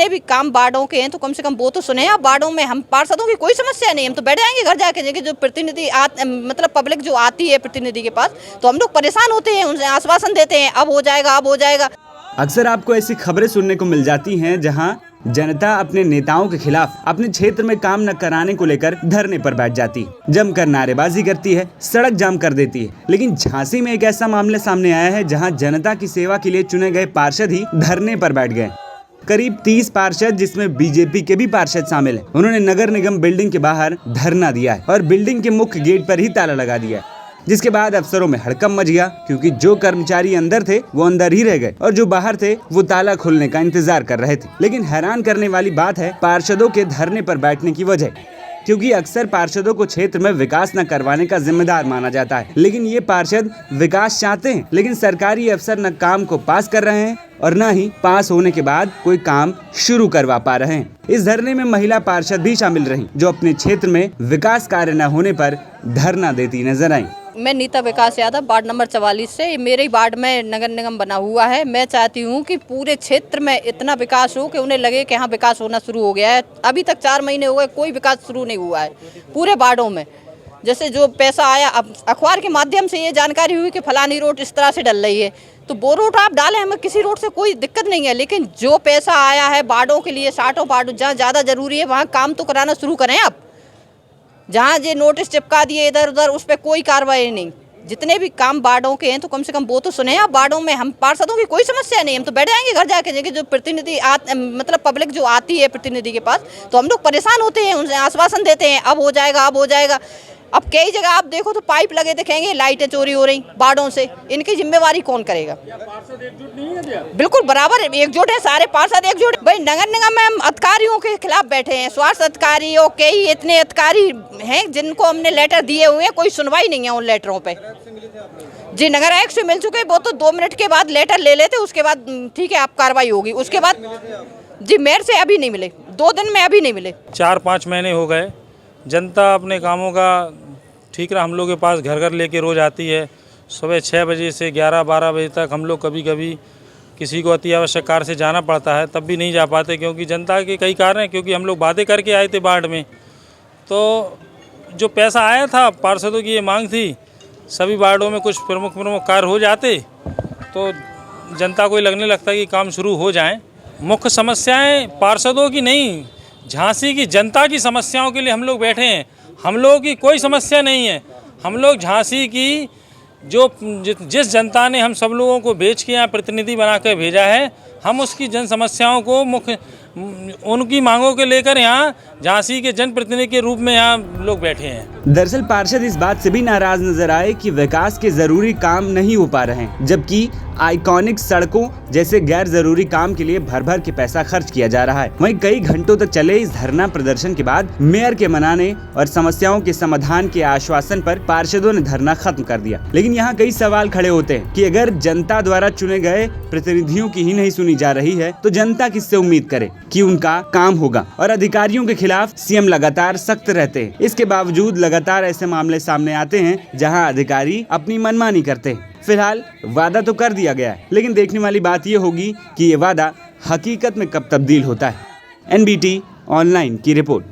जितने भी काम वार्डों के हैं तो कम से कम वो तो सुने। आप वार्डों में हम पार्षदों की कोई समस्या नहीं, हम तो बैठ जाएंगे घर जाके, देखिए जो प्रतिनिधि मतलब पब्लिक जो आती है प्रतिनिधि के पास, तो हम लोग परेशान होते हैं, उनसे आश्वासन देते हैं अब हो जाएगा अब हो जाएगा। अक्सर आपको ऐसी खबरें सुनने को मिल जाती हैं जहां जनता अपने नेताओं के खिलाफ अपने क्षेत्र में काम न कराने को लेकर धरने पर बैठ जाती है, जमकर नारेबाजी करती है, सड़क जाम कर देती है। लेकिन झांसी में एक ऐसा मामला सामने आया है जहां जनता की सेवा के लिए चुने गए पार्षद ही धरने पर बैठ गए। करीब 30 पार्षद, जिसमें बीजेपी के भी पार्षद शामिल हैं, उन्होंने नगर निगम बिल्डिंग के बाहर धरना दिया है और बिल्डिंग के मुख्य गेट पर ही ताला लगा दिया है। जिसके बाद अफसरों में हड़कंप मच गया, क्योंकि जो कर्मचारी अंदर थे वो अंदर ही रह गए और जो बाहर थे वो ताला खुलने का इंतजार कर रहे थे। लेकिन हैरान करने वाली बात है पार्षदों के धरने पर बैठने की वजह, क्योंकि अक्सर पार्षदों को क्षेत्र में विकास न करवाने का जिम्मेदार माना जाता है। लेकिन ये पार्षद विकास चाहते हैं, लेकिन सरकारी अफसर न काम को पास कर रहे हैं और न ही पास होने के बाद कोई काम शुरू करवा पा रहे हैं। इस धरने में महिला पार्षद भी शामिल रहीं, जो अपने क्षेत्र में विकास कार्य न होने पर धरना देती नजर आई। मैं नीता विकास यादव, वार्ड नंबर 44 से। मेरे वार्ड में नगर निगम बना हुआ है। मैं चाहती हूँ कि पूरे क्षेत्र में इतना विकास हो कि उन्हें लगे कि हाँ विकास होना शुरू हो गया है। अभी तक 4 महीने हो गए, कोई विकास शुरू नहीं हुआ है पूरे वार्डों में। जैसे जो पैसा आया, अब अखबार के माध्यम से ये जानकारी हुई कि फलानी रोड इस तरह से डल रही है, तो वो रोड आप डालें, हमें किसी रोड से कोई दिक्कत नहीं है। लेकिन जो पैसा आया है वार्डों के लिए, 60 वार्ड जहाँ ज़्यादा जरूरी है वहाँ काम तो कराना शुरू करें आप। जहाँ ये नोटिस चिपका दिए इधर उधर, उस पर कोई कार्रवाई नहीं। जितने भी काम वार्डों के हैं तो कम से कम वो तो सुने। आप वार्डों में हम पार्षदों की कोई समस्या नहीं, हम तो बैठ जाएंगे घर जाके, देखिए जो प्रतिनिधि मतलब पब्लिक जो आती है प्रतिनिधि के पास, तो हम लोग परेशान होते हैं, उनसे आश्वासन देते हैं अब हो जाएगा अब हो जाएगा। अब कई जगह आप देखो तो पाइप लगे दिखेंगे, लाइटें चोरी हो रही वार्डों से, इनकी जिम्मेवारी कौन करेगा? बिल्कुल बराबर एकजुट है, सारे पार्षद एकजुट। भाई नगर निगम में हम अधिकारियों के खिलाफ बैठे हैं, स्वास्थ्य अधिकारी और कई इतने अधिकारी हैं जिनको हमने लेटर दिए हुए हैं, कोई सुनवाई नहीं है उन लेटरों पे। जी नगर आयुक्त से मिल चुके, वो तो 2 मिनट के बाद लेटर ले लेते, उसके बाद ठीक है आप कार्रवाई होगी। उसके बाद जी मेयर से अभी नहीं मिले, 2 दिन में अभी नहीं मिले। 4-5 महीने हो गए, जनता अपने कामों का ठीक रहा, हम लोग के पास घर घर लेके रोज़ आती है। सुबह 6 बजे से 11-12 बजे तक हम लोग कभी कभी किसी को अति आवश्यक कार्य से जाना पड़ता है, तब भी नहीं जा पाते, क्योंकि जनता के कई कारण हैं। क्योंकि हम लोग वादे करके आए थे वार्ड में, तो जो पैसा आया था पार्षदों की ये मांग थी, सभी वार्डों में कुछ प्रमुख कार्य हो जाते तो जनता को लगने लगता है कि काम शुरू हो जाएं। मुख्य समस्याएं पार्षदों की नहीं, झांसी की जनता की समस्याओं के लिए हम लोग बैठे हैं। हम लोगों की कोई समस्या नहीं है। हम लोग झांसी की जिस जनता ने हम सब लोगों को भेज के यहाँ प्रतिनिधि बनाकर भेजा है, हम उसकी जन समस्याओं को मुख्य उनकी मांगों के लेकर यहाँ झांसी के जनप्रतिनिधि के रूप में यहाँ लोग बैठे हैं। दरअसल पार्षद इस बात से भी नाराज नजर आए कि विकास के जरूरी काम नहीं हो पा रहे हैं, जबकि आइकॉनिक सड़कों जैसे गैर जरूरी काम के लिए भर भर के पैसा खर्च किया जा रहा है। वहीं कई घंटों तक चले इस धरना प्रदर्शन के बाद मेयर के मनाने और समस्याओं के समाधान के आश्वासन पर पार्षदों ने धरना खत्म कर दिया। लेकिन यहाँ कई सवाल खड़े होते हैं कि अगर जनता द्वारा चुने गए प्रतिनिधियों की ही नहीं सुनी जा रही है, तो जनता किससे उम्मीद करे कि उनका काम होगा। और अधिकारियों के खिलाफ सीएम लगातार सख्त रहते हैं। इसके बावजूद लगातार ऐसे मामले सामने आते हैं जहां अधिकारी अपनी मनमानी करते हैं। फिलहाल वादा तो कर दिया गया है, लेकिन देखने वाली बात ये होगी कि ये वादा हकीकत में कब तबदील होता है। NBT ऑनलाइन की रिपोर्ट।